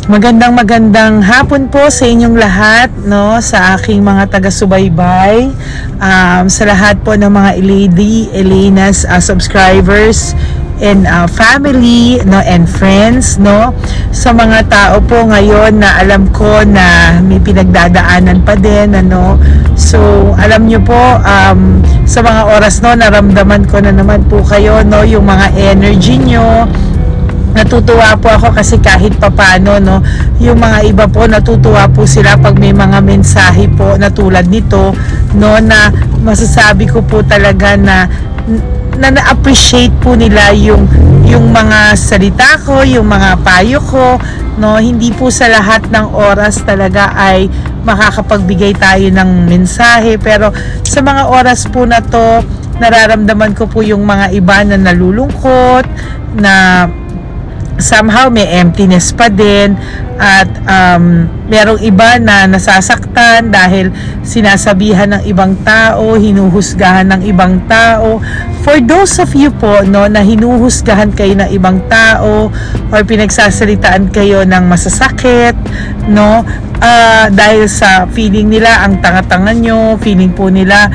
Magandang hapon po sa inyong lahat, no, sa aking mga taga-subaybay, sa lahat po ng mga Lady Elena's subscribers and family, no, and friends, no, sa mga tao po ngayon na alam ko na may pinagdadaanan pa din, ano. So alam nyo po, sa mga oras, no, naramdaman ko na naman po kayo, no, yung mga energy nyo. Natutuwa po ako kasi kahit papano, no, yung mga iba po natutuwa po sila pag may mga mensahe po na tulad nito, no, na masasabi ko po talaga na na-appreciate po nila yung mga salita ko, yung mga payo ko, no. Hindi po sa lahat ng oras talaga ay makakapagbigay tayo ng mensahe, pero sa mga oras po na to nararamdaman ko po yung mga iba na nalulungkot, na somehow may emptiness pa din, at merong iba na nasasaktan dahil sinasabihan ng ibang tao, hinuhusgahan ng ibang tao. For those of you po, no, na hinuhusgahan kayo ng ibang tao or pinagsasalitaan kayo ng masasakit, no, dahil sa feeling nila ang tanga-tanga nyo, feeling po nila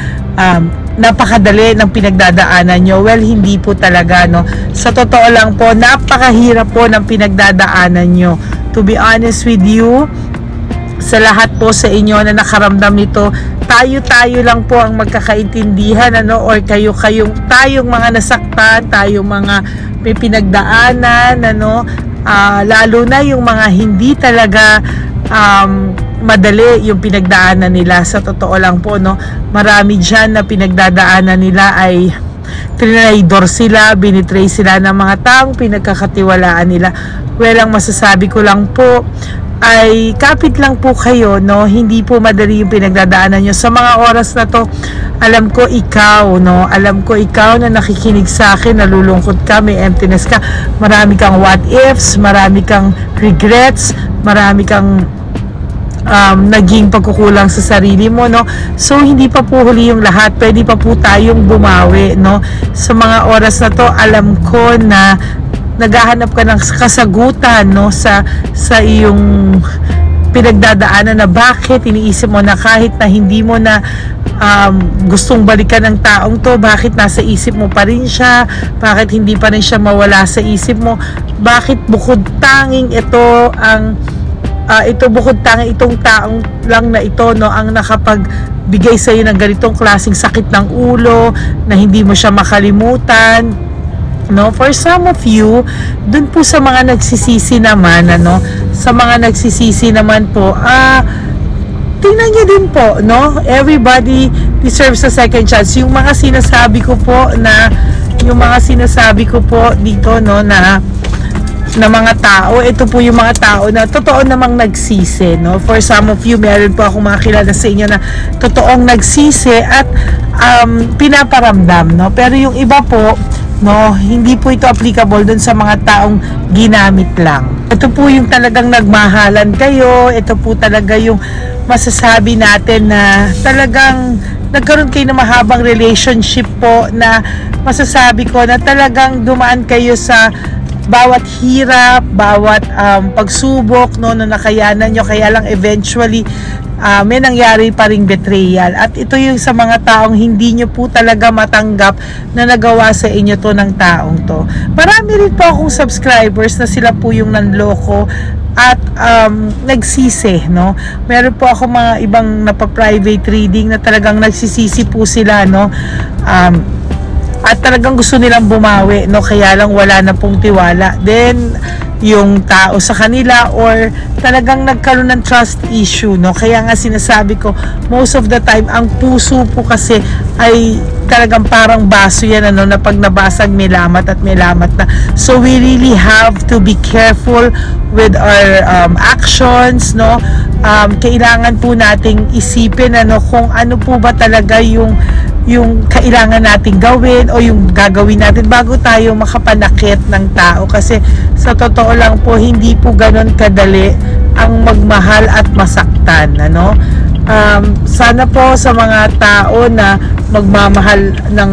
napakadali ng pinagdadaanan nyo. Well, hindi po talaga, no. Sa totoo lang po, napakahirap po ng pinagdadaanan nyo. To be honest with you, sa lahat po sa inyo na nakaramdam nito, tayo lang po ang magkakaintindihan, ano, or tayong mga nasaktan, tayong mga may pinagdaanan, ano, lalo na yung mga hindi talaga madali yung pinagdaanan nila. Sa totoo lang po, no, marami dyan na pinagdadaanan nila ay trinidor sila, binitray sila ng mga taong pinagkakatiwalaan nila. Well, ang masasabi ko lang po ay kapit lang po kayo, no, hindi po madali yung pinagdadaanan nyo. Sa mga oras na to, alam ko ikaw, no, alam ko ikaw na nakikinig sa akin, nalulungkot ka, may emptiness ka, marami kang what ifs, marami kang regrets, marami kang naging pagkukulang sa sarili mo, no. So hindi pa po huli yung lahat, pwede pa po tayong bumawi, no. Sa mga oras na to, alam ko na naghahanap ka ng kasagutan, no, sa iyong pinagdadaanan, na bakit iniisip mo na kahit na hindi mo na gustong balikan ng taong to, bakit nasa isip mo pa rin siya, bakit hindi pa rin siya mawala sa isip mo, bakit bukod tanging ito ang itong taong lang na ito, no, ang nakapagbigay sa iyo ng ganitong klaseng sakit ng ulo na hindi mo siya makalimutan, no. For some of you, dun po sa mga nagsisisi naman, ano, sa mga nagsisisi naman po, tingnan niyo din po, no, everybody deserves a second chance. Yung mga sinasabi ko po dito, no, na mga tao, ito po yung mga tao na totoo namang nagsisi, no. For some of you, meron po akong mga kilala sa inyo na totoong nagsisi at pinaparamdam, no. Pero yung iba po, no, hindi po ito applicable dun sa mga taong ginamit lang. Ito po yung talagang nagmahalan kayo, ito po talaga yung masasabi natin na talagang nagkaroon kayo ng mahabang relationship po, na masasabi ko na talagang dumaan kayo sa bawat hirap, bawat pagsubok, no, na nakayanan nyo, kaya lang eventually may nangyari pa ring betrayal. At ito yung sa mga taong hindi nyo po talaga matanggap na nagawa sa inyo to ng taong to. Marami rin po akong subscribers na sila po yung nanloko at nagsisi, no. Meron po ako mga ibang napa-private reading na talagang nagsisisi po sila, no, at talagang gusto nilang bumawi, no, kaya lang wala na pong tiwala then yung tao sa kanila, or talagang nagkaroon ng trust issue, no. Kaya nga sinasabi ko, most of the time ang puso po kasi ay talagang parang baso yan, ano, na pag nabasag may lamat at may lamat na. So we really have to be careful with our actions, no. Kailangan po nating isipin, ano, kung ano po ba talaga yung kailangan nating gawin o yung gagawin natin bago tayo makapanakit ng tao. Kasi sa totoo lang po, hindi po ganon kadali ang magmahal at masaktan, ano. Sana po sa mga tao na magmamahal ng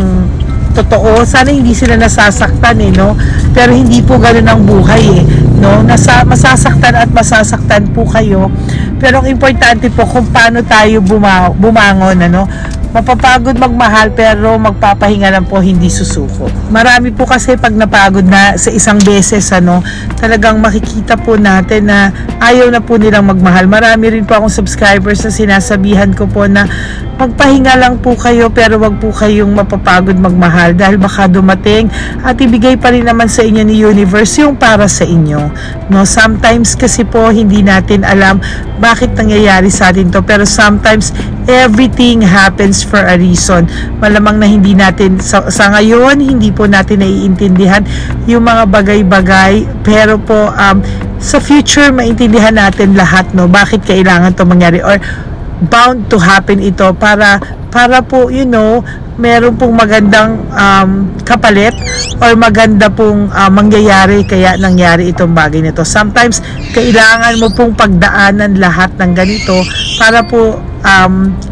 totoo. Sana hindi sila nasasaktan no? Pero hindi po ganoon ang buhay no? Masasaktan at masasaktan po kayo. Pero ang importante po kung paano tayo bumangon, ano? Mapapagod magmahal pero magpapahinga lang po, hindi susuko. Marami po kasi pag napagod na sa isang beses, ano, talagang makikita po natin na ayaw na po nilang magmahal. Marami rin po akong subscribers na sinasabihan ko po na magpahinga lang po kayo pero wag po kayong mapapagod magmahal dahil baka dumating at ibigay pa rin naman sa inyo ni universe yung para sa inyo. No, sometimes kasi po hindi natin alam bakit nangyayari sa atin to, pero sometimes everything happens for a reason. Malamang na hindi natin sa ngayon hindi po natin naiintindihan yung mga bagay-bagay, pero po sa future maintindihan natin lahat, no, bakit kailangan to mangyari or bound to happen ito para po meron pong magandang kapalit or maganda pong mangyayari kaya nangyari itong bagay nito. Sometimes kailangan mo pong pagdaanan lahat ng ganito para po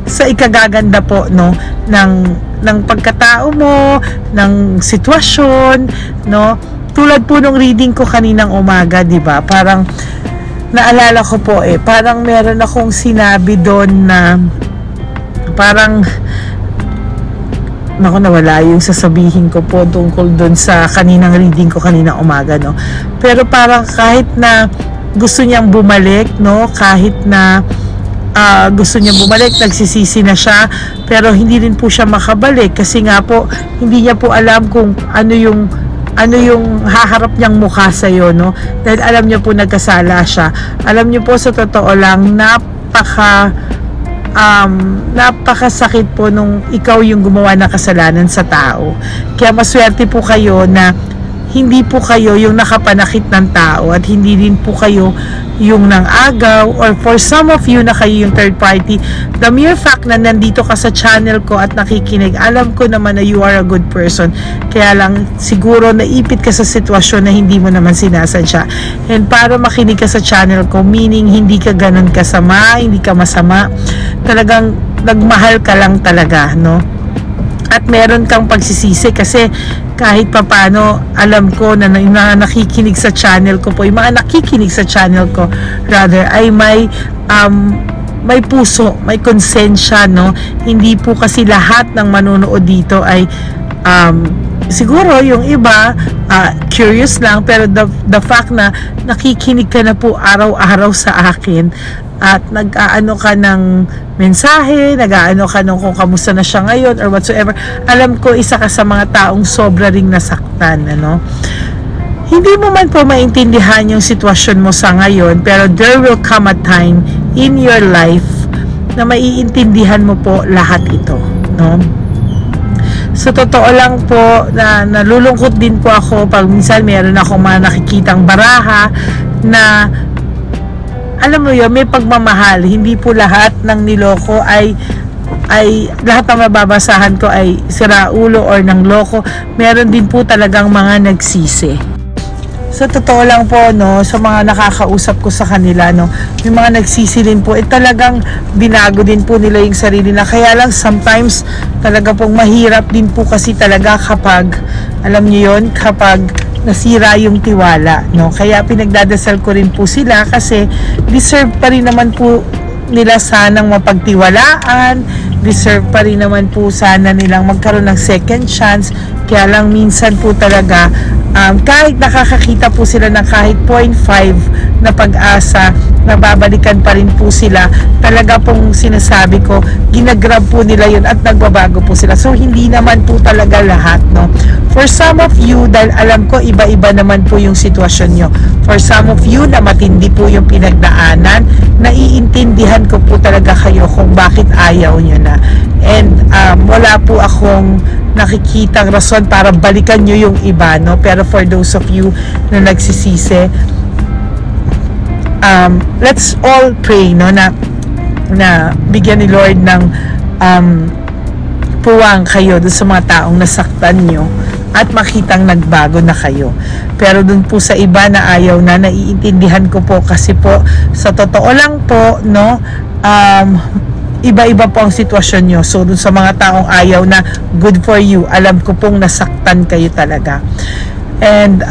sa ikagaganda po ng pagkatao mo, ng sitwasyon, no? Tulad po nung reading ko kaninang umaga, 'di ba? Parang naalala ko po parang meron akong sinabi doon na parang nawala yung sasabihin ko po tungkol doon sa kaninang reading ko kaninang umaga, no? Pero parang kahit na gusto niyang bumalik, no? Kahit na gusto niyang bumalik, nagsisisi na siya, pero hindi rin po siya makabalik kasi nga po hindi niya po alam kung ano yung haharap niyang mukha sa iyo, no? Dahil alam niyo po nagkasala siya. Alam niyo po sa totoo lang napakasakit po nung ikaw yung gumawa ng kasalanan sa tao. Kaya maswerte po kayo na hindi po kayo yung nakapanakit ng tao at hindi din po kayo yung nang-agaw, or for some of you na kayo yung third party. The mere fact na nandito ka sa channel ko at nakikinig, alam ko naman na you are a good person. Kaya lang siguro naipit ka sa sitwasyon na hindi mo naman sinasadya. And para makinig ka sa channel ko, meaning hindi ka ganun kasama, hindi ka masama, talagang nagmahal ka lang talaga, no? At meron kang pagsisisi kasi kahit papano alam ko na yung mga nakikinig sa channel ko po, yung mga nakikinig sa channel ko rather ay may puso, may konsensya, no? Hindi po kasi lahat ng manonood dito ay siguro yung iba curious lang, pero the fact na nakikinig ka na po araw-araw sa akin at nag-aano ka ng mensahe, nag-aano ka ng kung kamusta na siya ngayon or whatsoever, alam ko isa ka sa mga taong sobra ring nasaktan, ano? Hindi mo man po maintindihan yung sitwasyon mo sa ngayon, pero there will come a time in your life na maiintindihan mo po lahat ito, no? So totoo lang po na nalulungkot din po ako pag minsan meron akong mga nakikitang baraha na alam mo yun, may pagmamahal. Hindi po lahat ng niloko ay lahat ng mababasahan ko ay siraulo or ng loko. Meron din po talagang mga nagsisi. So totoo lang po, no, sa mga nakakausap ko sa kanila, no, yung mga nagsisi din po, talagang binago din po nila yung sarili na. Kaya lang sometimes talaga pong mahirap din po kasi talaga kapag, alam niyo yun, kapag nasira yung tiwala, no? Kaya pinagdadasal ko rin po sila kasi deserve pa rin naman po nila sanang mapagtiwalaan, deserve pa rin naman po sana nilang magkaroon ng second chance. Kaya lang minsan po talaga kahit nakakakita po sila ng kahit 0.5 na pag-asa, nababalikan pa rin po sila. Talaga pong sinasabi ko, ginagrab po nila yun at nagbabago po sila. So hindi naman po talaga lahat, no? For some of you, dahil alam ko iba-iba naman po yung sitwasyon nyo. For some of you na matindi po yung pinagdaanan, naiintindihan ko po talaga kayo kung bakit ayaw nyo na. And wala po akong nakikitang rason para balikan nyo yung iba, no? Pero for those of you na nagsisisi, let's all pray, no, na bigyan ni Lord ng puwang kayo dun sa mga taong nasaktan nyo at makitang nagbago na kayo. Pero dun po sa iba na ayaw na, naiintindihan ko po kasi po sa totoo lang po, no, iba-iba po ang sitwasyon nyo. So dun sa mga taong ayaw na, good for you, alam ko pong nasaktan kayo talaga. And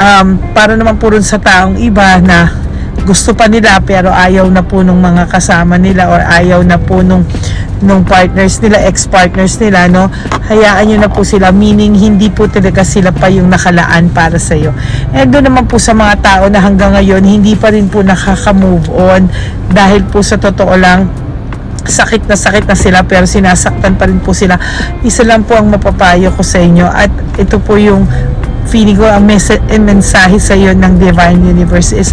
para naman po rin sa taong iba na gusto pa nila pero ayaw na po nung mga kasama nila or ayaw na po nung partners nila, ex-partners nila, no, hayaan nyo na po sila, meaning hindi po talaga sila pa yung nakalaan para sa'yo. And doon naman po sa mga tao na hanggang ngayon hindi pa rin po nakaka-move on dahil po sa totoo lang sakit na sila pero sinasaktan pa rin po sila. Isa lang po ang mapapayo ko sa inyo at ito po yung feeling ko ang mensahe sa iyo ng Divine Universe is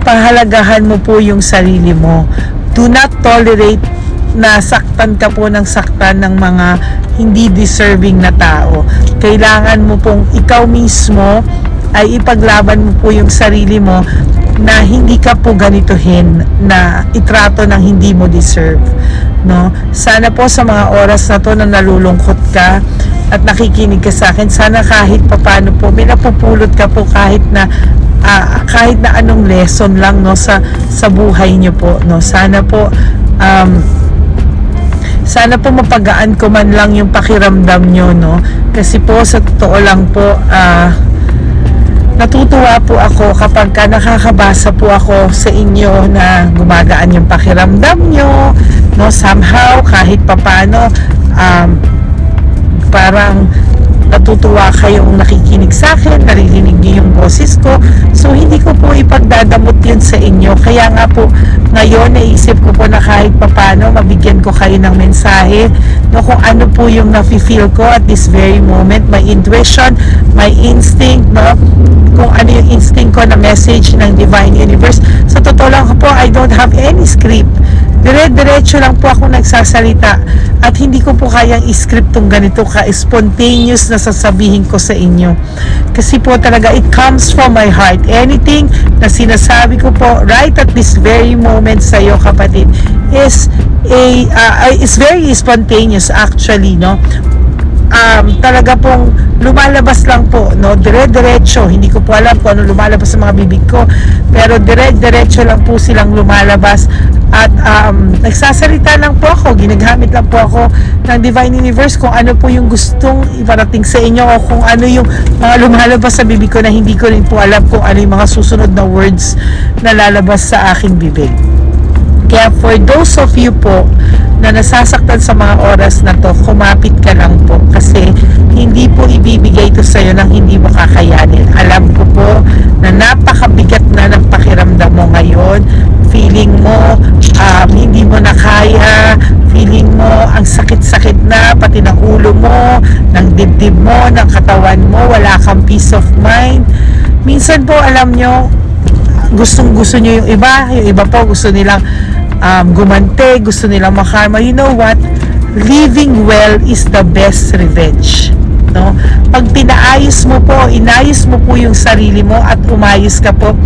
pahalagahan mo po yung sarili mo. Do not tolerate na saktan ka po ng saktan ng mga hindi deserving na tao. Kailangan mo pong ikaw mismo ay ipaglaban mo po yung sarili mo na hindi ka po ganituhin, na itrato ng hindi mo deserve, no? Sana po sa mga oras na to na nalulungkot ka at nakikinig ka sa akin, sana kahit papano po may napupulot ka po kahit na anong lesson lang, no, sa buhay niyo po, no? Sana po mapagaan ko man lang yung pakiramdam nyo, no? Kasi po sa totoo lang po natutuwa po ako kapag nakakabasa po ako sa inyo na gumagaan yung pakiramdam nyo, no? Somehow kahit papano parang natutuwa kayong nakikinig sa akin, naririnig niyo yung boses ko. So hindi ko po ipagdadamot yun sa inyo. Kaya nga po ngayon naisip ko po na kahit papano mabigyan ko kayo ng mensahe, no, kung ano po yung nafe-feel ko at this very moment, my intuition, my instinct, no, kung ano yung instinct ko na message ng Divine Universe. Sa totoo lang po, I don't have any script. Dire-diretso lang po ako nagsasalita at hindi ko po kayang i-script tong ganito ka-spontaneous na sasabihin ko sa inyo. Kasi po talaga it comes from my heart. Anything na sinasabi ko po right at this very moment sa iyo, kapatid, is very spontaneous actually, no? Talaga pong lumalabas lang po, no, dire-diretso. Hindi ko po alam kung ano lumalabas sa mga bibig ko, pero dire-diretso lang po silang lumalabas at nagsasalita lang po ako, ginagamit lang po ako ng Divine Universe kung ano po yung gustong iparating sa inyo o kung ano yung mga lumalabas sa bibig ko na hindi ko rin po alam kung ano yung mga susunod na words na lalabas sa aking bibig. Kaya for those of you po na nasasaktan sa mga oras na to, kumapit ka lang po kasi hindi po ibibigay ito sa'yo ng hindi mo kakayanin. Alam ko po na napakabigat na ng pakiramdam mo ngayon. Feeling mo hindi mo na kaya, feeling mo ang sakit-sakit na pati ng ulo mo, ng dibdib mo, ng katawan mo, wala kang peace of mind. Minsan po alam nyo, gustong-gusto nyo yung iba po gusto nilang gumante, gusto nilang makarma. You know what? Living well is the best revenge, no? Pag pinaayos mo po, inayos mo po yung sarili mo at umayos ka po,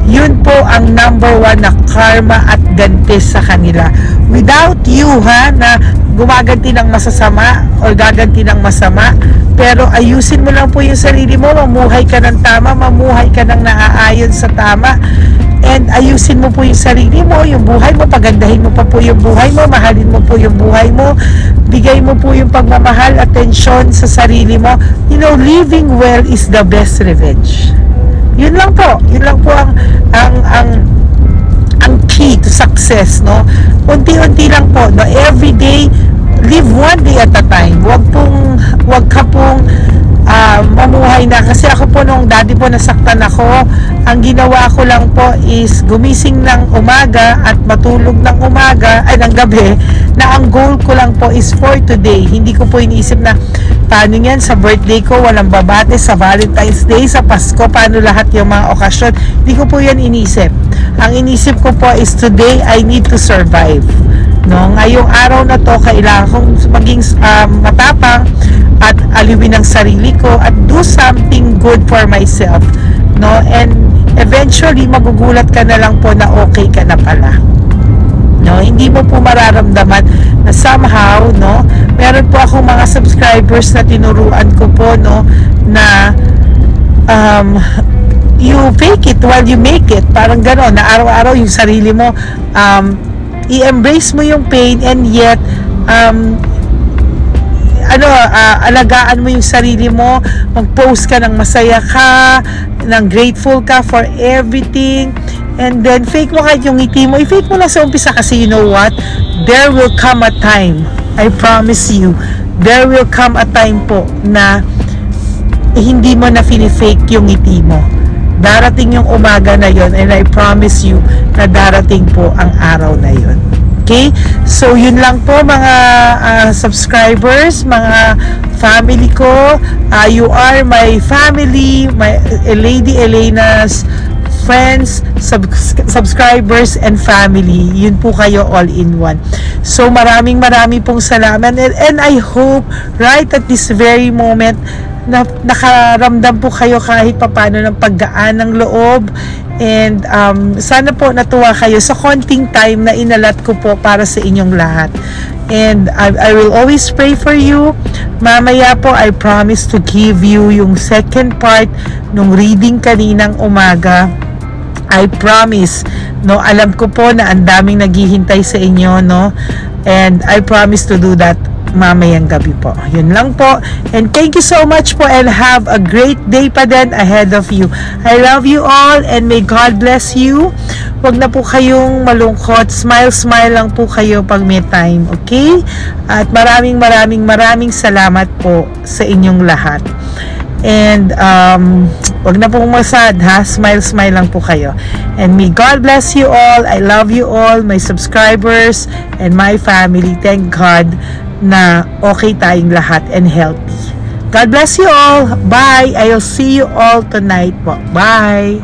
yun po ang number one na karma at ganti sa kanila. Without you, na gumaganti ng masasama o gaganti ng masama, pero ayusin mo lang po yung sarili mo, mamuhay ka ng tama, mamuhay ka ng naaayon sa tama, and ayusin mo po yung sarili mo, yung buhay mo, pagandahin mo pa po yung buhay mo, mahalin mo po yung buhay mo, bigay mo po yung pagmamahal, atensyon sa sarili mo. You know, living well is the best revenge. Yun lang po ang key to success, no? Unti-unti lang po, no? Every day, live one day at a time. Wag ka pong mamuhay na, kasi ako po nung dati po nasaktan ako, ang ginawa ko lang po is gumising ng umaga at matulog ng ng gabi, na ang goal ko lang po is for today. Hindi ko po iniisip na paano yan sa birthday ko, walang babate, sa Valentine's Day, sa Pasko, paano lahat yung mga okasyon. Hindi ko po yan iniisip. Ang inisip ko po is today I need to survive, no? Ngayong araw na to kailangan kong maging matapang at aliwin ang sarili ko at do something good for myself, no? And eventually magugulat ka na lang po na okay ka na pala, no? Hindi mo po mararamdaman na somehow, no, meron po akong mga subscribers na tinuruan ko po, no, na you fake it while you make it, parang gano'n, na araw-araw yung sarili mo i-embrace mo yung pain and yet alagaan mo yung sarili mo, mag-post ka ng masaya ka, ng grateful ka for everything, and then fake mo kahit yung ngiti mo, i-fake mo lang sa umpisa kasi you know what, there will come a time, I promise you, there will come a time po na hindi mo na fake yung ngiti mo. Darating yung umaga na yon, and I promise you na darating po ang araw na yon. Okay? So, yun lang po mga subscribers, mga family ko. You are my family, my Lady Elena's friends, subscribers, and family. Yun po kayo all in one. So, maraming pong salamat. And I hope, right at this very moment, na nakaramdam po kayo kahit papano ng paggaan ng loob. And sana po natuwa kayo sa konting time na inalat ko po para sa inyong lahat. And I will always pray for you. Mamaya po, I promise to give you yung second part nung reading kaninang umaga. I promise, no, alam ko po na ang daming naghihintay sa inyo, no, and I promise to do that mamayang gabi po. Yun lang po. And thank you so much po, and have a great day pa din ahead of you. I love you all, and may God bless you. Huwag na po kayong malungkot. Smile lang po kayo pag may time. Okay? At maraming salamat po sa inyong lahat. And wag na pong masad, ha? Smile lang po kayo. And may God bless you all. I love you all, my subscribers and my family. Thank God na okay tayong lahat and healthy. God bless you all. Bye. I'll see you all tonight po. Bye.